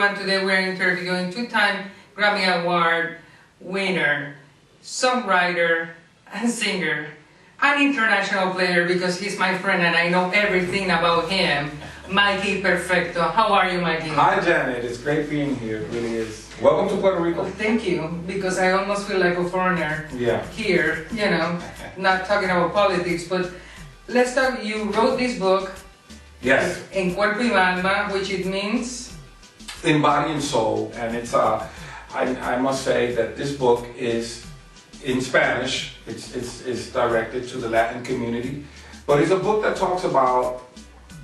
everyone. Today we're interviewing two-time Grammy Award winner, songwriter, and singer, an international player because he's my friend and I know everything about him, Mikey Perfecto. How are you, Mikey? Hi, Janet. It's great being here. It really is. Welcome to Puerto Rico. Well, thank you, because I almost feel like a foreigner here, you know, not talking about politics, but let's talk. You wrote this book. Yes. En Cuerpo y Alma, which it means? In Body and Soul. And it's, I must say that this book is in Spanish. It's directed to the Latin community. But it's a book that talks about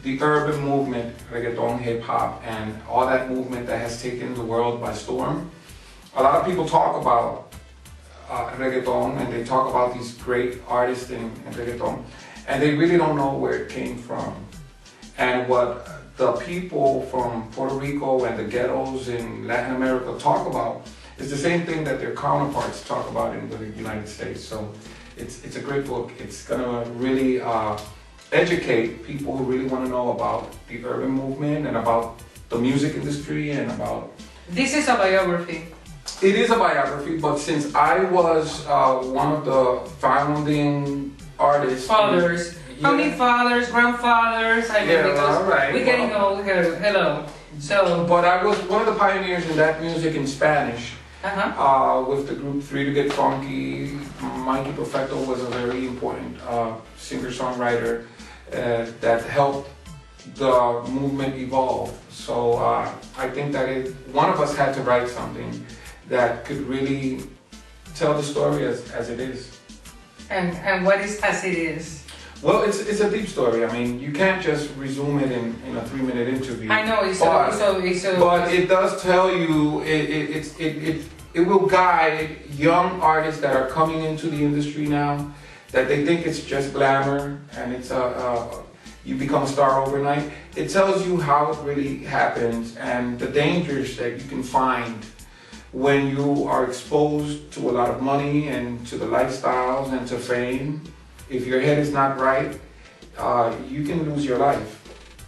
the urban movement, reggaeton, hip hop, and all that movement that has taken the world by storm. A lot of people talk about reggaeton and they talk about these great artists in reggaeton, and they really don't know where it came from. And what the people from Puerto Rico and the ghettos in Latin America talk about is the same thing that their counterparts talk about in the United States. So it's a great book. It's gonna really educate people who really want to know about the urban movement and about the music industry and about... This is a biography. It is a biography, but since I was one of the founding artists... Fathers. How many fathers, grandfathers? I mean, because all right. We're getting old. Hello. So. But I was one of the pioneers in that music in Spanish. With the group Three to Get Funky. Mikey Perfecto was a very important singer-songwriter that helped the movement evolve. So I think that one of us had to write something that could really tell the story as it is. And what is as it is? Well, it's a deep story. I mean, you can't just resume it in a 3-minute interview. I know, but it does tell you, it will guide young artists that are coming into the industry now, that they think it's just glamour and it's you become a star overnight. It tells you how it really happens and the dangers that you can find when you are exposed to a lot of money and to the lifestyles and to fame. If your head is not right, you can lose your life.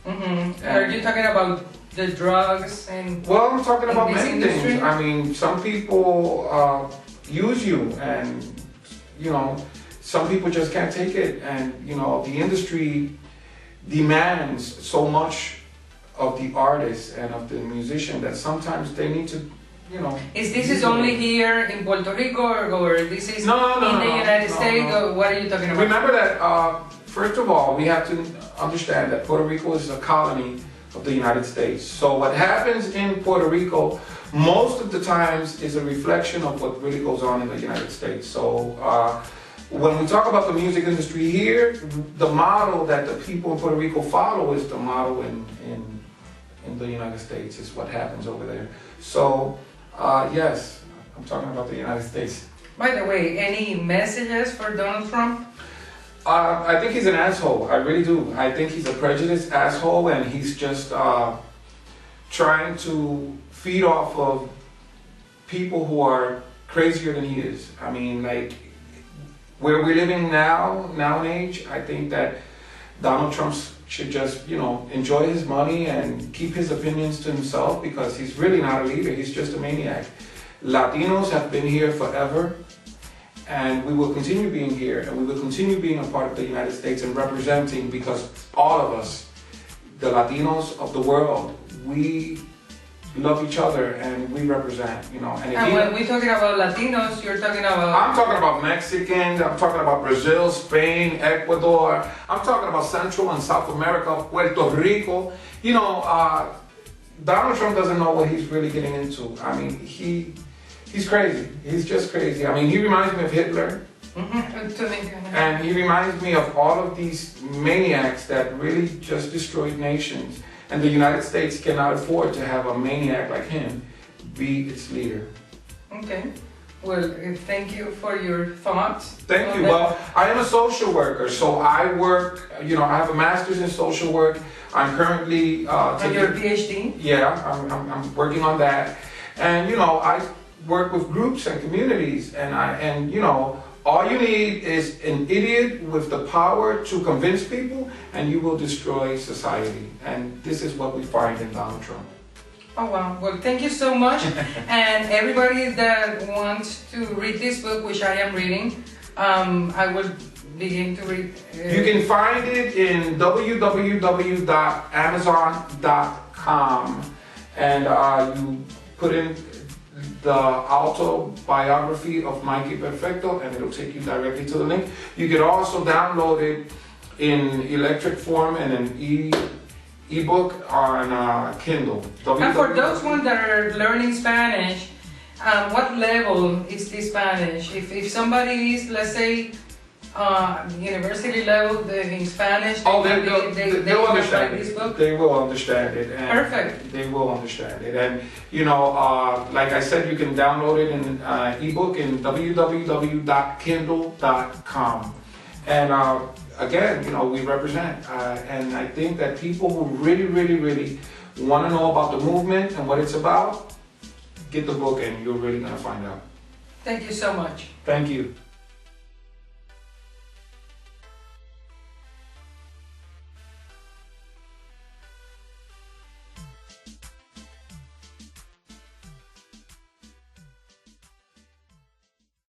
Are you talking about the drugs and? Well, I'm talking about many industry? things. I mean, some people use you, and you know, some people just can't take it. And you know, the industry demands so much of the artist and of the musician that sometimes they need to. You know, is only here in Puerto Rico or this is in the United States? Or what are you talking about? Remember that, first of all, we have to understand that Puerto Rico is a colony of the United States. So what happens in Puerto Rico, most of the times, is a reflection of what really goes on in the United States. So when we talk about the music industry here, the model that the people in Puerto Rico follow is the model in the United States, is what happens over there. So yes, I'm talking about the United States. By the way, any messages for Donald Trump? I think he's an asshole. I really do. I think he's a prejudiced asshole, and he's just trying to feed off of people who are crazier than he is. I mean, like, where we're living now and age, I think that Donald Trump should just, you know, enjoy his money and keep his opinions to himself, because he's really not a leader. He's just a maniac. Latinos have been here forever, and we will continue being here, and we will continue being a part of the United States and representing, because all of us, the Latinos of the world, we love each other and we represent, you know. And when we're talking about Latinos, you're talking about... I'm talking about Mexicans, I'm talking about Brazil, Spain, Ecuador, I'm talking about Central and South America, Puerto Rico. You know, Donald Trump doesn't know what he's really getting into. I mean, he's crazy. He's just crazy. I mean, he reminds me of Hitler. And he reminds me of all of these maniacs that really just destroyed nations. And the United States cannot afford to have a maniac like him be its leader. Okay. Well, thank you for your thoughts. Thank you. Well, I am a social worker, so I work, you know, I have a master's in social work. I'm currently... and your PhD? Yeah, I'm working on that. And, you know, I work with groups and communities, and you know, all you need is an idiot with the power to convince people, and you will destroy society. And this is what we find in Donald Trump. Oh wow, well thank you so much. And everybody that wants to read this book, which I am reading, I will begin to read. You can find it in www.amazon.com, and you put in the autobiography of Mikey Perfecto, and it'll take you directly to the link. You can also download it in electric form and an ebook on Kindle. And for those ones that are learning Spanish, what level is the Spanish? If somebody is, let's say, university level in Spanish, they'll will understand this it. book? They will understand it. And Perfect. They will understand it. And, you know, like I said, you can download it in ebook in www.kindle.com. And again, you know, we represent. And I think that people who really want to know about the movement and what it's about, get the book and you're really going to find out. Thank you so much. Thank you.